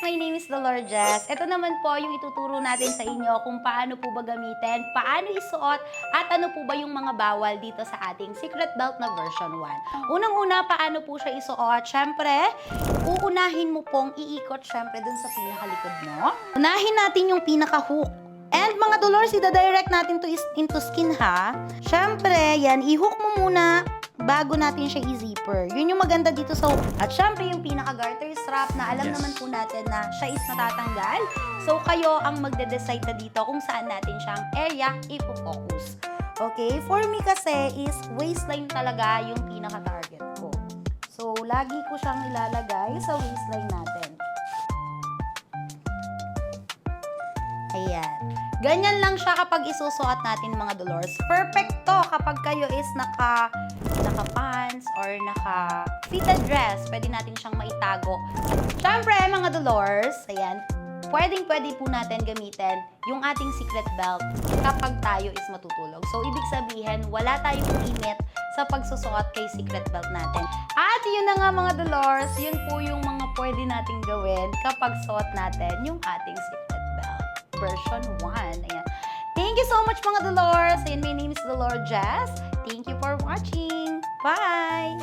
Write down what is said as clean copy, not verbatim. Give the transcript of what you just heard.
my name is Dolor Jess. Ito naman po yung ituturo natin sa inyo kung paano po ba gamitin, paano isuot, at ano po ba yung mga bawal dito sa ating secret belt na version 1. Unang-una, paano po siya isuot? Syempre, uunahin mo pong iikot syempre dun sa pinakalikod mo. Unahin natin yung pinaka-hook. And mga Dolors, ida-direct natin to into skin ha. Syempre, yan, i-hook mo muna bago natin siya i-zipper. Yun yung maganda dito sa hook. At syempre, yung pinaka-garter strap na alam naman po natin na siya is natatanggal. So, kayo ang magde-decide na dito kung saan natin siyang area ipo-focus. Okay? For me kasi is waistline talaga yung pinaka-target ko. So, lagi ko siyang ilalagay sa waistline natin. Ayan. Ganyan lang siya kapag isusuot natin mga Dolors. Perfect to kapag kayo is naka-pants or naka-fitted dress. Pwede natin siyang maitago. Siyempre, mga Dolors, ayan, pwedeng-pwede po natin gamitin yung ating secret belt kapag tayo is matutulog. So, ibig sabihin, wala tayong limit sa pagsusuot kay secret belt natin. At yun na nga mga Dolors, yun po yung mga pwede nating gawin kapag suot natin yung ating secret belt version 1. Ayan. Thank you so much mga Dolors. And my name is Dolor Jess. Thank you for watching. Bye!